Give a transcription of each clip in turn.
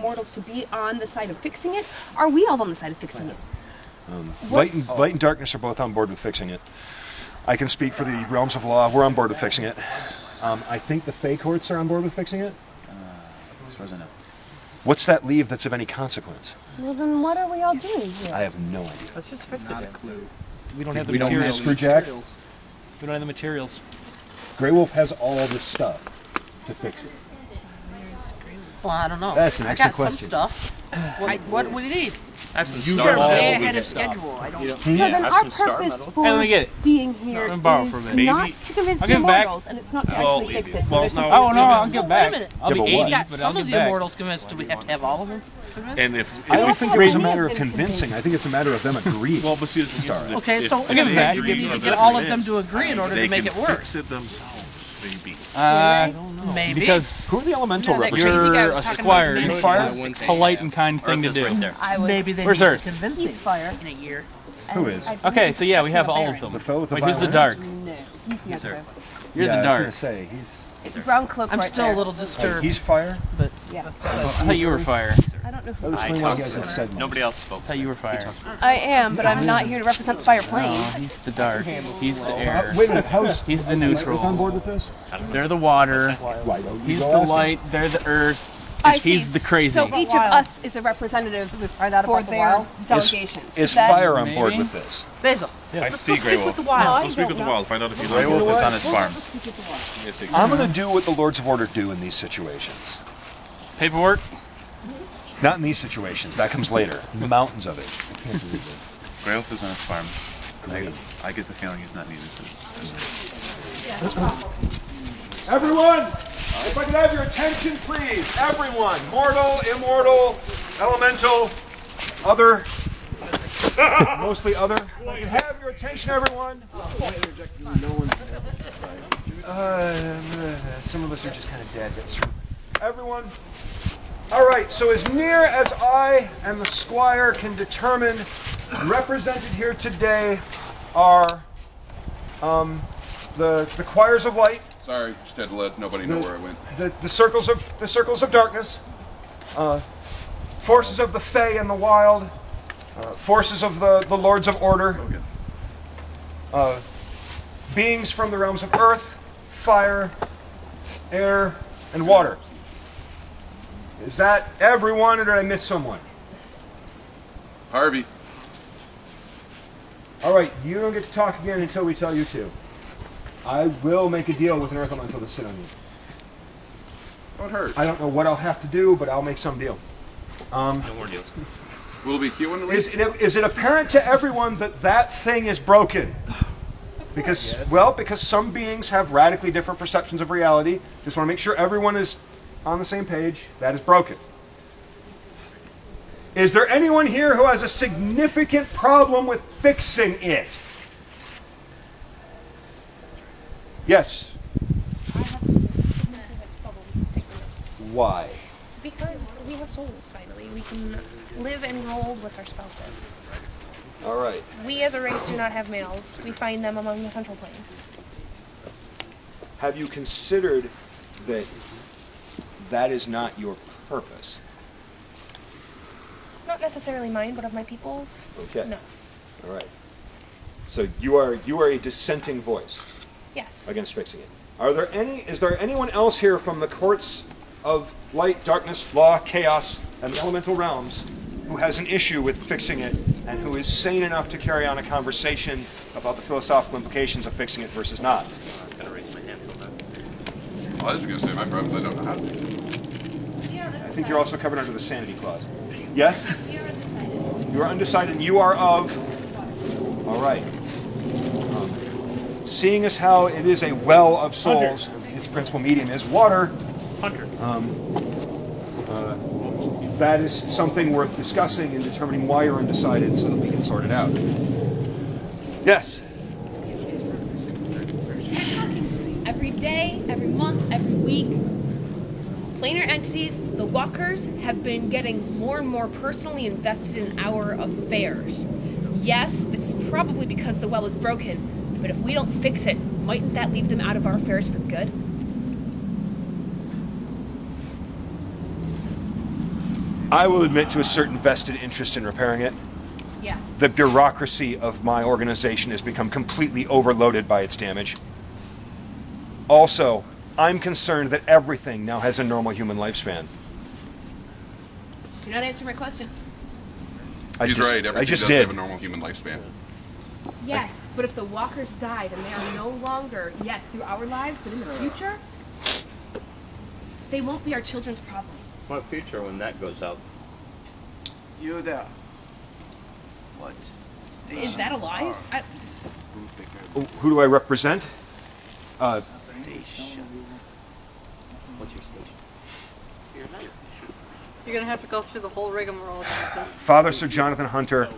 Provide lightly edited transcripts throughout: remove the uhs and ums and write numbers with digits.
immortals to be on the side of fixing it? Are we all on the side of fixing it? Light and darkness are both on board with fixing it. I can speak for the realms of law. We're on board with fixing it. I think the Fey courts are on board with fixing it. As far as I know. What's that leave that's of any consequence? Well, then what are we all doing here? I have no idea. Let's just fix Not it. a clue. We don't have the We don't materials. have Screwjack? We don't have the materials. Grey Wolf has all this stuff to fix it. Well, I don't know. That's an I excellent got question. some stuff. What do you need? You You're way ahead of schedule. I don't. So then our purpose for Hey, let me get it. being here Let me borrow is for a minute. not Maybe- to convince I'll the give it back. immortals, and it's not to actually fix it. So well, there's just no. Oh no, I'll give it Wait a back. minute. I'll be Yeah, but what? 80s, Got but I'll some give of it the back. immortals convinced. Do we have to have all of them convinced? And if I don't think it was a believe matter of in convincing. I think it's a matter of them agreeing. well, but see, the thing is Okay, if so if give it they back. you agree need to on get this all of or them this, to agree in order they to make can it work. fix it themselves, maybe. Maybe. Because Who are the elemental No, that representatives? crazy guy you're was a talking squire. about You're the fire. main It's a polite and kind thing to Earth do. is right there. I was, Maybe they Where's need Earth? convincing he's fire. in a year. Who and is? I Okay, believe so yeah, we it's have a all of baron. them. The foe with the Wait, who's the violence? dark? No, he's the other. You're Yeah, the I dark. was gonna say It's brown cloak I'm right still there. a little disturbed. he's fire. But Yeah. I thought you were fire. I don't know That who would I explain why you guys had said Nobody else spoke. I thought you were fire. am, but I'm not here to represent the fire plane. Oh, he's the dark. He's the air. Wait a minute. How's He's the Lightwolf on board neutral. with this? They're the water. Why don't you He's go the ask him? light. They're the earth. I see. He's the crazy. So each of us is a representative find out for about the their wild? delegations. Is that- fire on board Maybe? with this? Basil. I see Grey Wolf. the wild. Go speak with the wild. Find out if he's Grey on board. Wolf It's is on his farm. Yes, they- I'm going to do what the Lords of Order do in these situations. Paperwork. Not in these situations. That comes later. Mountains of it. Grey Wolf is on his farm. I get the feeling he's not needed for this discussion. Everyone, if I could have your attention, please. Everyone, mortal, immortal, elemental, other, mostly other. If I could have your attention, everyone. Some of us are just kind of dead. That's true. Everyone. All right. So as near as I and the squire can determine, represented here today are the choirs of light. Sorry, just had to let nobody know where I went. The circles of darkness, forces of the Fey and the Wild, forces of the Lords of Order, beings from the realms of Earth, Fire, Air, and Water. Is that everyone, or did I miss someone? Harvey, All right, you don't get to talk again until we tell you to. I will make a deal with an Earth Elemental to sit on you. don't hurt. I don't know what I'll have to do, but I'll make some deal. No more deals. Willoughby, do you want to leave? Is it apparent to everyone that that thing is broken? Because, well, because some beings have radically different perceptions of reality. Just want to make sure everyone is on the same page. That is broken. Is there anyone here who has a significant problem with fixing it? Yes. Why? Because we have souls, finally. We can live and roll with our spouses. All right. We as a race do not have males. We find them among the central plane. Have you considered that that is not your purpose? Not necessarily mine, but of my people's. Okay. No. All right. So you are a dissenting voice Yes. against fixing it. Is there anyone else here from the courts of light, darkness, law, chaos, and the elemental realms who has an issue with fixing it and who is sane enough to carry on a conversation about the philosophical implications of fixing it versus not? I was gonna raise my hand for that. Well, I was just going to say my problems. I don't know how to. I think you're also covered under the sanity clause. Yes? You are undecided and you are of... All right. Seeing as how it is a well of souls, its principal medium is water, Hunter. that is something worth discussing and determining why you're undecided so that we can sort it out. Yes? Every day, every month, every week, planar entities, the walkers, have been getting more and more personally invested in our affairs. Yes, this is probably because the well is broken, but if we don't fix it, mightn't that leave them out of our affairs for good? I will admit to a certain vested interest in repairing it. Yeah. The bureaucracy of my organization has become completely overloaded by its damage. Also, I'm concerned that everything now has a normal human lifespan. You're not answering my question. He's right. Everything just does did. have a normal human lifespan. Yes, but if the walkers die, then they are no longer, yes, through our lives, but in the future, they won't be our children's problem. What future when that goes out? You there. What? Is that alive? Who do I represent? Station. What's your station? You're gonna have to go through the whole rigmarole. Father Sir Jonathan Hunter.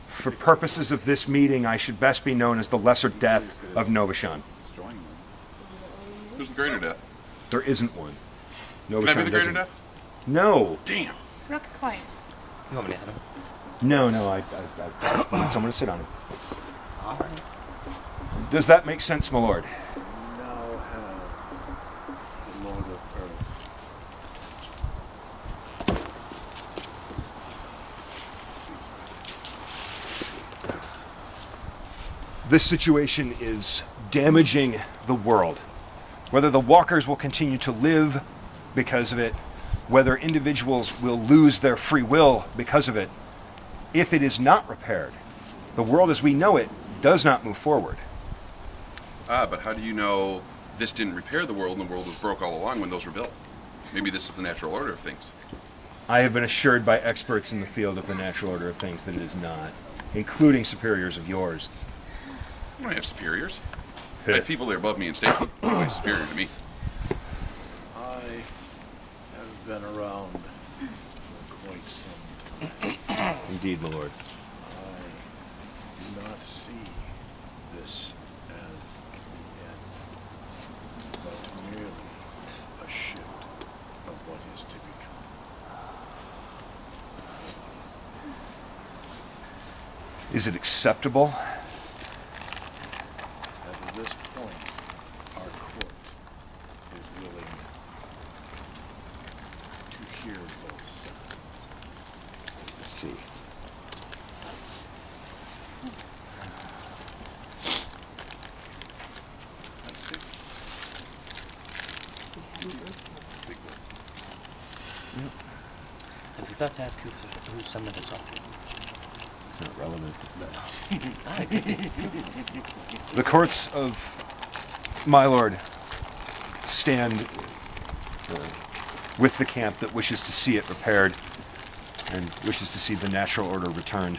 For purposes of this meeting, I should best be known as the Lesser Death of Novashan. Who's the greater death? There isn't one. Can I be Novashan the greater doesn't. death? No. Damn. Rock quiet. You want me to have him? No, I want someone to sit on it. Does that make sense, my lord? Now have the Lord of Earth. This situation is damaging the world. Whether the walkers will continue to live because of it, whether individuals will lose their free will because of it, if it is not repaired, the world as we know it does not move forward. But how do you know this didn't repair the world and the world was broke all along when those were built? Maybe this is the natural order of things. I have been assured by experts in the field of the natural order of things that it is not, including superiors of yours. I don't have superiors. I have people that are above me in state, way superior to me. I have been around for quite some time. Indeed, my lord. I do not see this as the end, but merely a shift of what is to become. Is it acceptable? At this point, our court is willing to hear both sides. Let's see. Let's see. I forgot to ask who summoned us up. It's not relevant. The courts of my lord stand with the camp that wishes to see it repaired and wishes to see the natural order returned.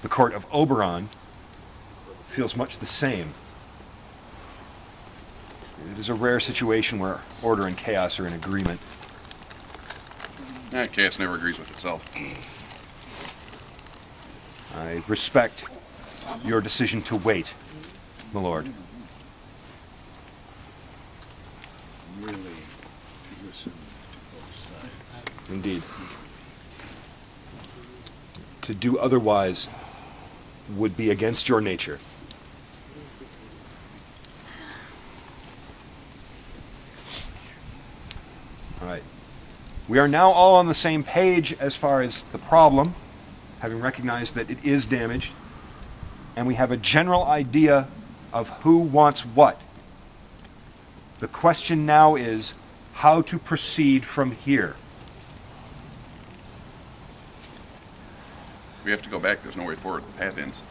The court of Oberon feels much the same. It is a rare situation where order and chaos are in agreement. Chaos never agrees with itself. I respect your decision to wait, my lord. Really to listen to both sides. Indeed. To do otherwise would be against your nature. All right. We are now all on the same page as far as the problem, having recognized that it is damaged, and we have a general idea of who wants what. The question now is how to proceed from here. We have to go back. There's no way forward. The path ends.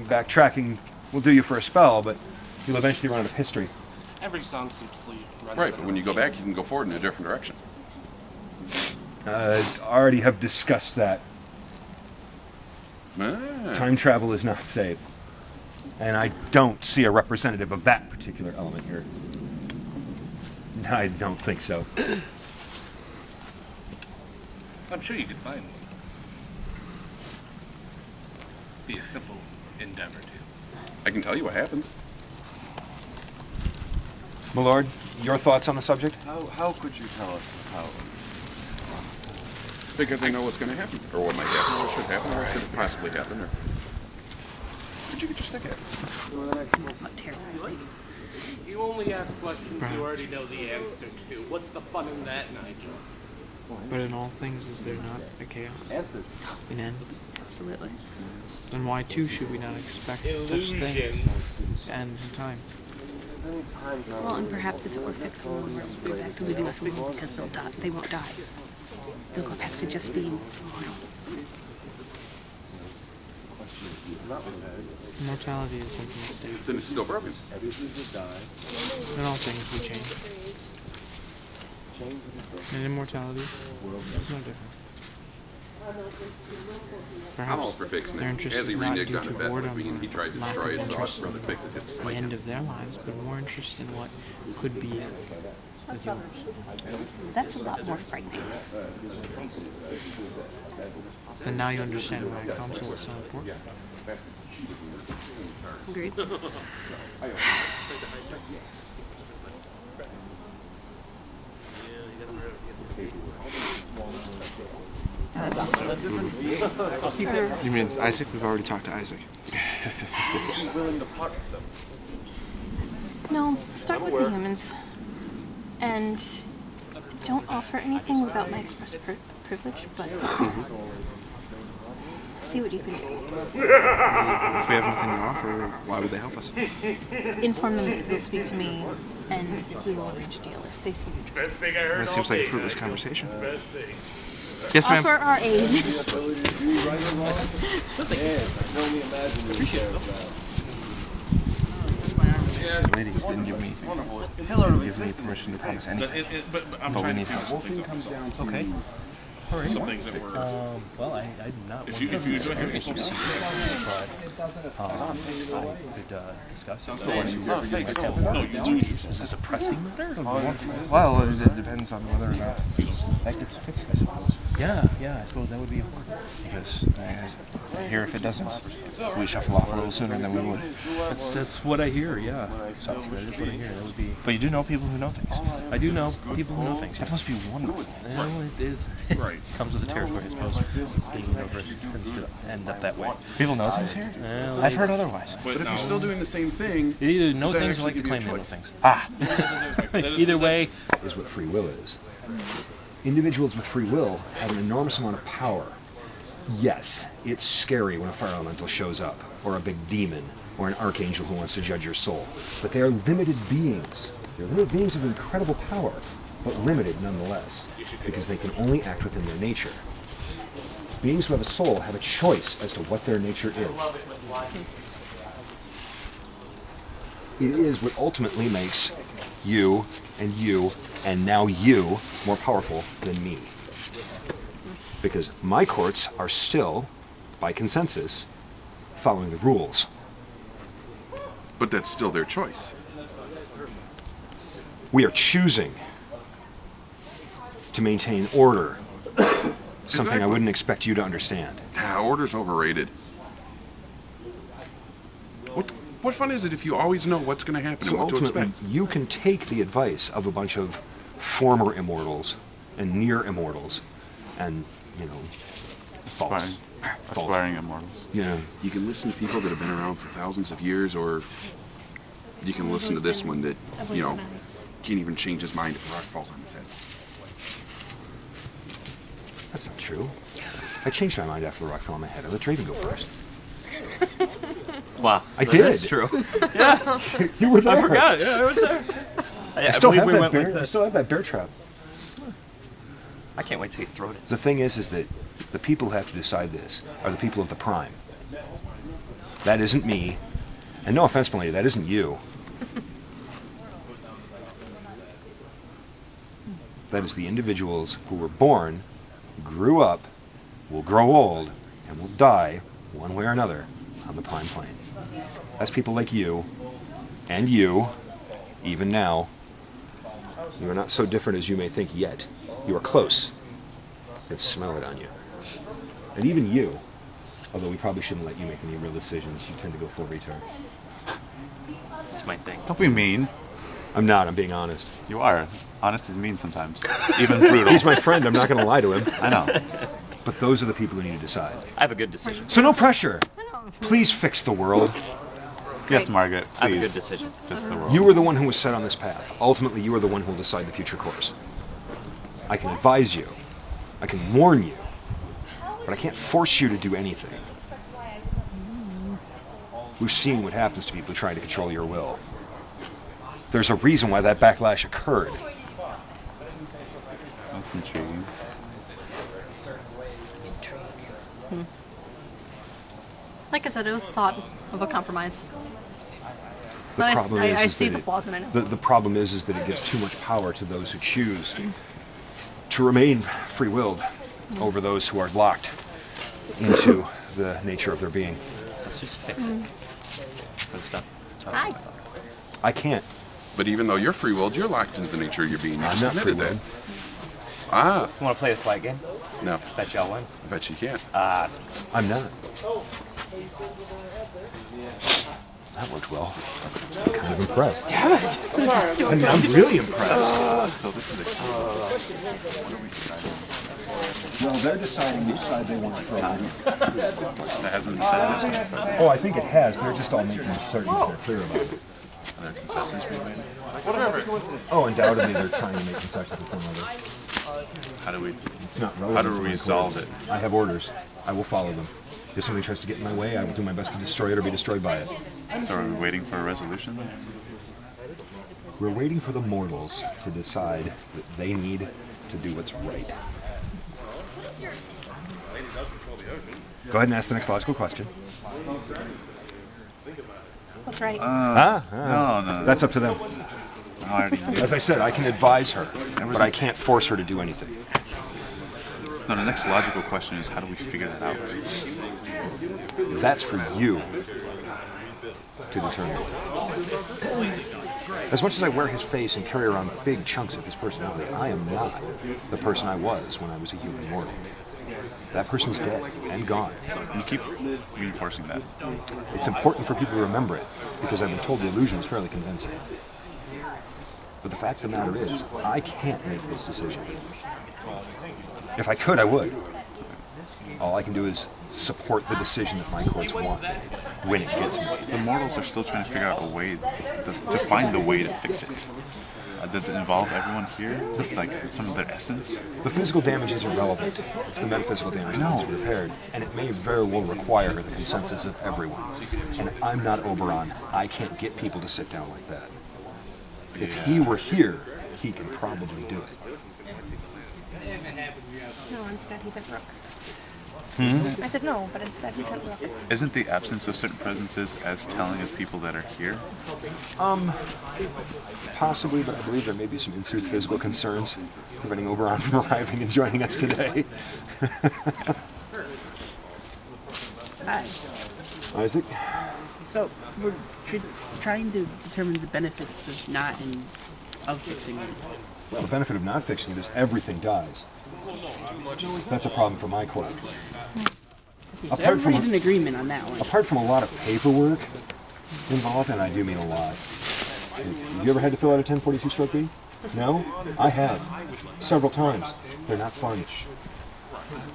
Backtracking will do you for a spell, but you'll eventually run out of history. Every song simply runs Right, but when you go back, you can go forward in a different direction. I already have discussed that. Ah. Time travel is not safe. And I don't see a representative of that particular element here. I don't think so. I'm sure you could find one. Be a simple endeavor too. I can tell you what happens. My lord, your thoughts on the subject? How could you tell us how these things Because I know what's going to happen, or what might happen, or what should happen, or what could possibly happen. Or... Where'd you get your stick at? What terrifies me You only ask questions you already know the answer to. What's the fun in that, Nigel? But in all things, is there not a chaos? An end? Absolutely. Then why too should we not expect such thing to end in time? Well, and perhaps if it were fixed, they'll go back to leaving us alone because they'll die. They won't die. They'll go back to just being mortal. Immortality is something to stay. Then it's still broken. In all things we change. And immortality is no different. I'm all for fixing their it. interest As he is not reneged due on to a bet boredom with me and he tried to or lack destroy of it, so interest I'd rather fix it. It's in like the end of their lives, but more interest in what could be with yours. That's a lot more frightening. Then now you understand why a council is so important. Agreed. You mean Isaac? We've already talked to Isaac. No, start with the humans. And don't offer anything without my express privilege, but see what you can do. If we have nothing to offer, why would they help us? Inform them that you'll speak to me, and we will arrange a deal if they seem interested. That seems like a fruitless conversation. Yes, ma'am. Offer our aid. The ladies didn't give me permission to promise anything. But I'm But we trying need to help. figure some things out. Okay. Some things that were. Well, I'm not If one you to go ahead discuss and it, but I could discuss it. No, you lose yourself. Is this a pressing matter? Well, it depends on whether or not that gets fixed, I suppose. Yeah, I suppose that would be important. Because I hear if it doesn't, we shuffle off a little sooner than we would. That's what I hear. Yeah, that is what I hear. That would be. But you do know people who know things. I do know people who know things. That must be wonderful. Well, it is. Right. Comes with the territory, I suppose. Being over tends to end up that way. People know things here? Well, I've heard otherwise. But if you're still doing the same thing, they either know does that things or like to actually claim give they you a know choice? things. Ah. Either way, is what free will is. Individuals with free will have an enormous amount of power. Yes, it's scary when a fire elemental shows up, or a big demon, or an archangel who wants to judge your soul. But they are limited beings. They're limited beings of incredible power, but limited nonetheless, because they can only act within their nature. Beings who have a soul have a choice as to what their nature is. It is what ultimately makes you, and now you, more powerful than me. Because my courts are still, by consensus, following the rules. But that's still their choice. We are choosing to maintain order. Something I Exactly. wouldn't expect you to understand. Order's overrated. What fun is it if you always know what's going to happen So and what to ultimately, expect? you can take the advice of a bunch of former immortals and near immortals and, false. Aspiring immortals. Yeah. You can listen to people that have been around for thousands of years, or you can listen to this one that, can't even change his mind if a rock falls on his head. That's not true. I changed my mind after the rock fell on my head. I let Draven go first. Wow. I did. That's true. Yeah. You were there. I forgot. Yeah, I was there. I still have that bear. I still have that bear trap. I can't wait to get throated. The thing is that the people who have to decide this are the people of the Prime. That isn't me. And no offense, Melania, that isn't you. That is the individuals who were born, grew up, will grow old, and will die, one way or another, on the Prime Plane. That's people like you, and you, even now. You are not so different as you may think yet. You are close. I can smell it on you. And even you, although we probably shouldn't let you make any real decisions, you tend to go full retard. That's my thing. Don't be mean. I'm not, I'm being honest. You are. Honest is mean sometimes. Even brutal. He's my friend, I'm not going to lie to him. I know. But those are the people who need to decide. I have a good decision. So no pressure. Please fix the world. Yes, Margaret, I have a please. good decision. Just the world. You are the one who was set on this path. Ultimately, you are the one who will decide the future course. I can advise you. I can warn you. But I can't force you to do anything. We've seen what happens to people who try to control your will. There's a reason why that backlash occurred. That's intriguing. Like I said, it was thought of a compromise. The But problem I is see that the flaws in it. The problem is that it gives too much power to those who choose to remain free-willed over those who are locked into the nature of their being. Let's just fix it. Let's stop talking Hi. about it. I can't. But even though you're free-willed, you're locked into the nature of your being. You I'm just not admitted that. free-willed. Ah, You want to play the flight game? no. Bet y'all win. I bet you can't. I'm not. That worked well. I'm kind of impressed. I mean, I'm really impressed. So this is what are we deciding? Well, they're deciding which side they want to throw in. That hasn't been decided yet. Oh, I think it has. They're just all making certain they're clear about it. Are there concessions being made? Oh, undoubtedly they're trying to make concessions with one another. How do we? It's not relevant. How do to we my resolve course. it? I have orders. I will follow them. If somebody tries to get in my way, I will do my best to destroy it or be destroyed by it. So are we waiting for a resolution then? We're waiting for the mortals to decide that they need to do what's right. Go ahead and ask the next logical question. What's right? No. That's up to them. I already knew. As I said, I can advise her, but I can't force her to do anything. No, the next logical question is how do we figure that out? That's for you to determine. As much as I wear his face and carry around big chunks of his personality, I am not the person I was when I was a human mortal. That person's dead and gone. You keep reinforcing that. It's important for people to remember it, because I've been told the illusion is fairly convincing. But the fact of the matter is, I can't make this decision. If I could, I would. All I can do is support the decision that my courts want when it gets me. The mortals are still trying to figure out a way to find the way to fix it. Does it involve everyone here with like some of their essence? The physical damage is irrelevant. It's the metaphysical damage that needs to be repaired, and it may very well require the consensus of everyone. And I'm not Oberon. I can't get people to sit down like that. If he were here, he could probably do it. No, instead he sent Rook. Hmm? I said no, but instead he sent Rook. Isn't the absence of certain presences as telling as people that are here? Possibly, but I believe there may be some in-suit physical concerns preventing Oberon from arriving and joining us today. Hi. Isaac? So we're trying to determine the benefits of of fixing it. Well, the benefit of not fixing it is everything dies. That's a problem for my court. Okay, so everybody's in agreement on that one. Apart from a lot of paperwork involved, and I do mean a lot. Have you ever had to fill out a 1042 stroke B? No? I have. Several times. They're not fun.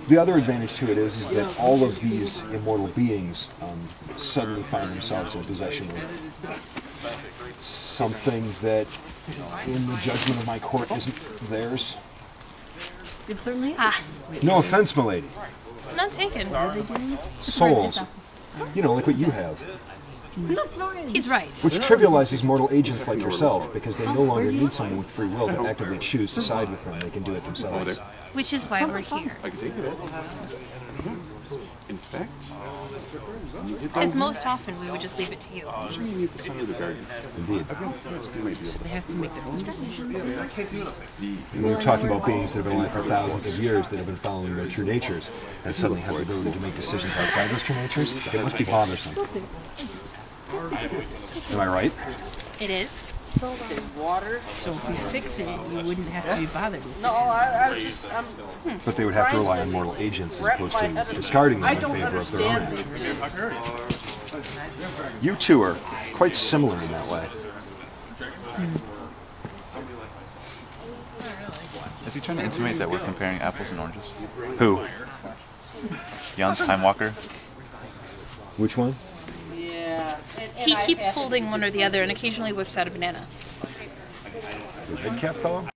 The other advantage to it is that all of these immortal beings suddenly find themselves in possession of something that, in the judgment of my court, isn't theirs. It certainly is. No offense, milady. None taken. Souls. You know, like what you have. He's right. Which trivializes mortal agents like yourself, because they no longer need someone with free will to actively choose to side with them. They can do it themselves. Which is why we're here. I can take it. In fact, As most often we would just leave it to you. Indeed. They have to make their own decisions. We're talking about beings that have been alive for thousands of years, that have been following their true natures, and suddenly have the ability to make decisions outside those true natures. It must be bothersome. Am I right? It is. Water. So if we fix it, we wouldn't have to be bothered with it. No, I was just. But they would have to rely on mortal agents as opposed to discarding them in favor of their own actions. You two are quite similar in that way. Is he trying to intimate that we're comparing apples and oranges? Who? Jan's Time Walker? Which one? Yeah, He keeps holding one or the other and occasionally whips out a banana. The big cat fellow?